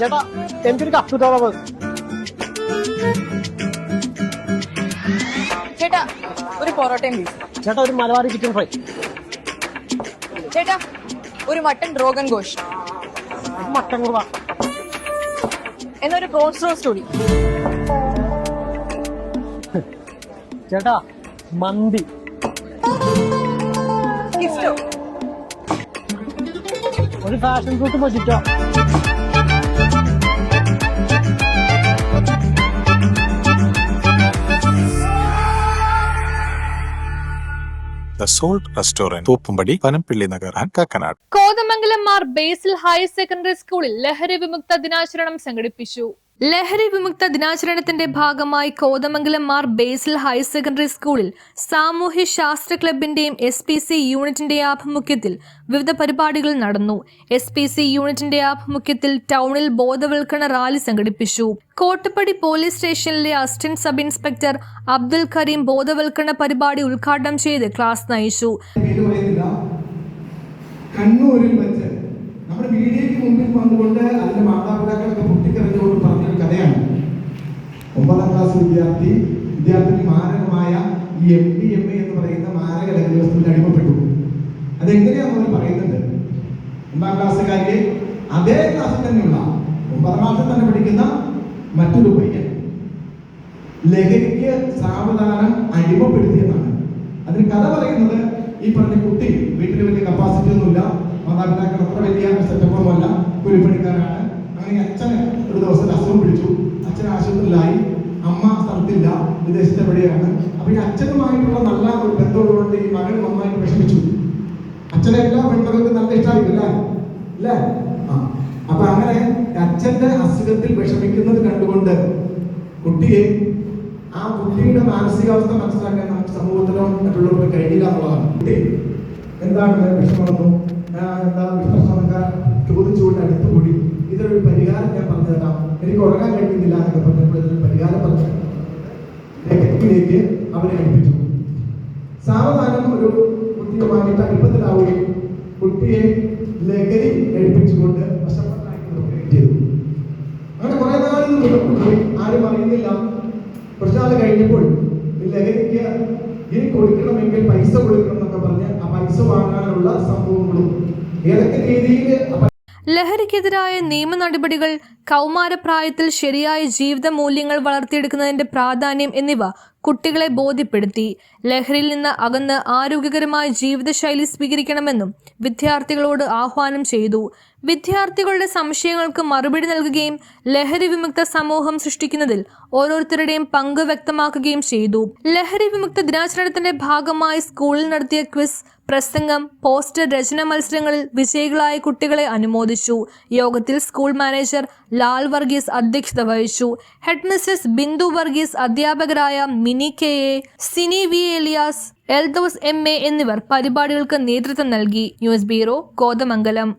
ചേട്ടാ എനിക്കൊരു കപ്പ് കിട്ടാവോ? ചേട്ടാ ഒരു പൊറോട്ടയും ബീഫ്. ചേട്ടാ ഒരു മലബാറി ചിക്കൻ ഫ്രൈ. ചേട്ടാ ഒരു മട്ടൺ റോഗൻ ഗോഷ്. മട്ടൻ കൂട. എന്നൊരു പ്രോൺസ് റോസ്റ്റ് കൂടി. ചേട്ടാ മന്തി. ഗിഫ്റ്റോ? ഒരു passion fruit mojito. The Salt Restaurant, പൂപ്പുംപടി, Panampilly Nagar and Kakkanad. Kothamangalam Mar Basil higher secondary സ്കൂളിൽ ലഹരി വിമുക്ത ദിനാചരണം സംഘടിപ്പിച്ചു. ലഹരി വിമുക്ത ദിനാചരണത്തിന്റെ ഭാഗമായി കോതമംഗലം മാർ ബേസിൽ ഹയർ സെക്കൻഡറി സ്കൂളിൽ സാമൂഹ്യ ശാസ്ത്ര ക്ലബിന്റെയും SPC യൂണിറ്റിന്റെയും ആഭിമുഖ്യത്തിൽ വിവിധ പരിപാടികൾ നടന്നു. SPC യൂണിറ്റിന്റെ ആഭിമുഖ്യത്തിൽ ടൗണിൽ ബോധവൽക്കരണ റാലി സംഘടിപ്പിച്ചു. കോട്ടപ്പടി പോലീസ് സ്റ്റേഷനിലെ assistant sub inspector Abdul Kareem ബോധവൽക്കരണ പരിപാടി ഉദ്ഘാടനം ചെയ്ത് ക്ലാസ് നയിച്ചു. കണ്ണൂരിൽ വെച്ച് നമ്മുടെ വീഡിയോയ്ക്ക് മുമ്പിൽ വന്നുകൊണ്ട് അതിന്റെ മാതാപിതാക്കളൊക്കെ പൊട്ടിക്കറിഞ്ഞുകൊണ്ട് പറഞ്ഞൊരു കഥയാണ്. 9ാം ക്ലാസ് വിദ്യാർത്ഥിനി മാരകമായ ഈ MDMA എന്ന് പറയുന്ന മാരക ലഹരി വസ്തുവിന് അടിമപ്പെട്ടു. അതെങ്ങനെയാണെന്ന് അവർ പറയുന്നുണ്ട്. 9ാം ക്ലാസ്സുകാരിയെ അതേ ക്ലാസ്സിൽ തന്നെയുള്ള 9ാം ക്ലാസ്സിൽ തന്നെ പഠിക്കുന്ന മറ്റൊരു പയ്യൻ ലഹരിക്ക് സാവധാനം അടിമപ്പെടുത്തിയെന്നാണ്. അതിന് കഥ പറയുന്നത് ഈ പറഞ്ഞ കുട്ടി വീട്ടിൽ വലിയ കപ്പാസിറ്റി ഒന്നുമില്ല, മാതാപിതാക്കൾ അത്ര വലിയ സെറ്റപ്പൊന്നുമല്ല, കൂലിപ്പണിക്കാരാണ്. അങ്ങനെ അച്ഛന് ഒരു ദിവസം അസുഖം പിടിച്ചു. അച്ഛൻ ആശുപത്രിയിലായി, അമ്മ സ്ഥലത്തില്ല, വിദേശത്ത് എവിടെയാണ്. അപ്പൊ ഈ അച്ഛനുമായിട്ടുള്ള നല്ല ഒരു ബന്ധമുള്ളതുകൊണ്ട് ഈ മകൻ നന്നായിട്ട് വിഷമിച്ചു. അച്ഛനെ എല്ലാ പെൺമകൾക്കും നല്ല ഇഷ്ടമായിട്ടില്ല അല്ലേ? അപ്പൊ അങ്ങനെ അച്ഛന്റെ അസുഖത്തിൽ വിഷമിക്കുന്നത് കണ്ടുകൊണ്ട് കുട്ടിയെ ആ കുട്ടിയുടെ മാനസികാവസ്ഥ മനസ്സിലാക്കാൻ നമുക്ക് സമൂഹത്തിലോ മറ്റുള്ളവർക്ക് കഴിയില്ല എന്നുള്ളതാണ്. കുട്ടി എന്താണ് വിഷമമെന്നും എന്താ പ്രശ്നമൊക്കെ ചോദിച്ചുകൊണ്ട് അടുത്തുകൂടി ഇതിനൊരു പരിഹാരം ഞാൻ പറഞ്ഞു തരാം, എനിക്ക് ഉറങ്ങാൻ കഴിയുന്നില്ല എന്നൊക്കെ പറഞ്ഞപ്പോൾ ഇതിനൊരു പരിഹാരം പറഞ്ഞു ലഹരിയിലേക്ക് അവരെ അടുപ്പിച്ചു. സാവധാനം ഒരു കുട്ടിയുമായിട്ട് അടുപ്പത്തിലാവുകയും കുട്ടിയെ ലഹരി കഴിപ്പിച്ചുകൊണ്ട് വശപ്പത്താക്കി ചെയ്തു. അങ്ങനെ കുറെ നാളുകൾ ആരും അറിയുന്നില്ല. കുറച്ചാൾ കഴിഞ്ഞപ്പോൾ ലഹരിക്ക് ഇനി കൊടുക്കണമെങ്കിൽ പൈസ കൊടുക്കണം എന്നൊക്കെ പറഞ്ഞ് ആ പൈസ വാങ്ങാനുള്ള സംഭവങ്ങളും ഏതൊക്കെ രീതിയിൽ. ലഹരിക്കെതിരായ നിയമ നടപടികൾ, കൗമാരപ്രായത്തിൽ ശരിയായ ജീവിത മൂല്യങ്ങൾ വളർത്തിയെടുക്കുന്നതിന്റെ പ്രാധാന്യം എന്നിവ കുട്ടികളെ ബോധ്യപ്പെടുത്തി. ലഹരിയിൽ നിന്ന് അകന്ന് ആരോഗ്യകരമായ ജീവിതശൈലി സ്വീകരിക്കണമെന്നും വിദ്യാർത്ഥികളോട് ആഹ്വാനം ചെയ്തു. വിദ്യാർത്ഥികളുടെ സംശയങ്ങൾക്ക് മറുപടി നൽകുകയും ലഹരി വിമുക്ത സമൂഹം സൃഷ്ടിക്കുന്നതിൽ ഓരോരുത്തരുടെയും പങ്ക് വ്യക്തമാക്കുകയും ചെയ്തു. ലഹരി വിമുക്ത ദിനാചരണത്തിന്റെ ഭാഗമായി സ്കൂളിൽ നടത്തിയ ക്വിസ്, പ്രസംഗം, പോസ്റ്റർ രചന മത്സരങ്ങളിൽ വിജയികളായ കുട്ടികളെ അനുമോദിച്ചു. യോഗത്തിൽ സ്കൂൾ മാനേജർ ലാൽ വർഗീസ് അധ്യക്ഷത വഹിച്ചു. ഹെഡ് മിസ്സസ് ബിന്ദു വർഗീസ്, അധ്യാപകരായ Mini KA, Sini V Elias, Eldhose MA എന്നിവർ പരിപാടികൾക്ക് നേതൃത്വം നൽകി. News bureau, Kothamangalam.